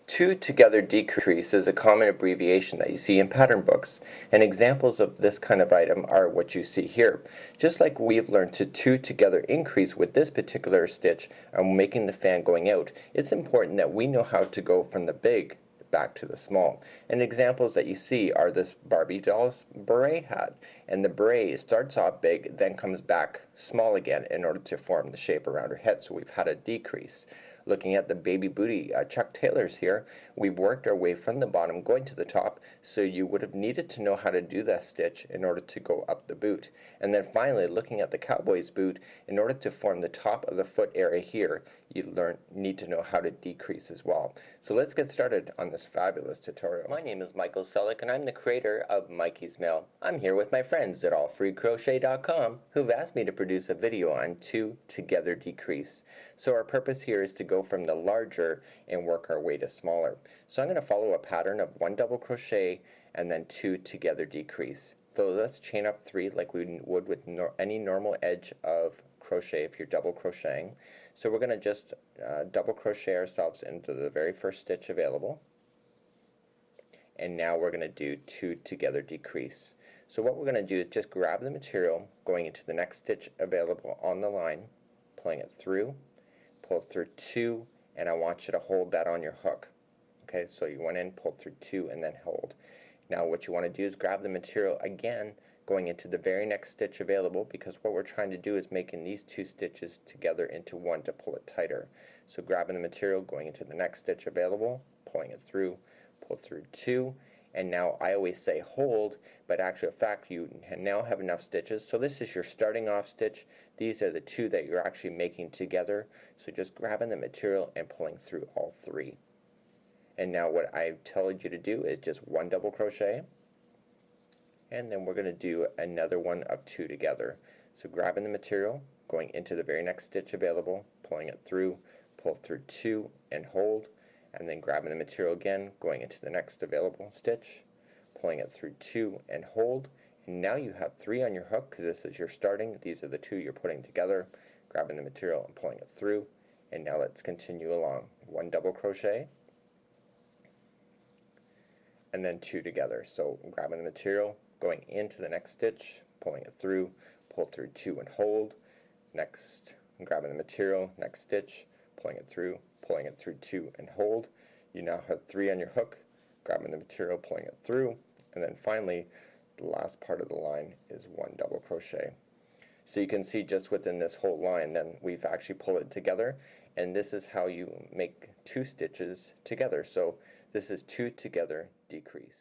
Two together decrease is a common abbreviation that you see in pattern books, and examples of this kind of item are what you see here. Just like we've learned to two together increase with this particular stitch and making the fan going out, it's important that we know how to go from the big back to the small. And examples that you see are this Barbie doll's beret hat, and the beret starts off big, then comes back small again in order to form the shape around her head, so we've had a decrease. Looking at the baby booty Chuck Taylors here, we've worked our way from the bottom going to the top, so you would have needed to know how to do that stitch in order to go up the boot. And then finally, looking at the cowboy's boot, in order to form the top of the foot area here, you need to know how to decrease as well. So let's get started on this fabulous tutorial. My name is Michael Selleck, and I'm the creator of Mikey's Mail. I'm here with my friends at allfreecrochet.com who've asked me to produce a video on two together decrease. So our purpose here is to go from the larger and work our way to smaller. So I'm going to follow a pattern of 1 double crochet and then 2 together decrease. So let's chain up 3 like we would with any normal edge of crochet if you're double crocheting. So we're going to just double crochet ourselves into the very first stitch available, and now we're going to do 2 together decrease. So what we're going to do is just grab the material going into the next stitch available on the line, pulling it through, pull through 2, and I want you to hold that on your hook. Okay, so you went in, pulled through 2, and then hold. Now what you want to do is grab the material again going into the very next stitch available, because what we're trying to do is making these 2 stitches together into one to pull it tighter. So grabbing the material, going into the next stitch available, pulling it through, pull through 2, and now I always say hold, but actual fact you now have enough stitches. So this is your starting off stitch. These are the 2 that you're actually making together. So just grabbing the material and pulling through all 3. And now what I've told you to do is just 1 double crochet, and then we're going to do another one of 2 together. So grabbing the material, going into the very next stitch available, pulling it through, pull through 2 and hold, and then grabbing the material again, going into the next available stitch, pulling it through 2 and hold. And now you have 3 on your hook because this is your starting. These are the 2 you're putting together, grabbing the material and pulling it through. And now let's continue along. 1 double crochet, and then 2 together. So grabbing the material, going into the next stitch, pulling it through, pull through 2 and hold. Next, grabbing the material, next stitch, pulling it through 2 and hold. You now have 3 on your hook, grabbing the material, pulling it through, and then finally the last part of the line is 1 double crochet. So you can see just within this whole line then we've actually pulled it together, and this is how you make 2 stitches together. So this is 2 together decrease.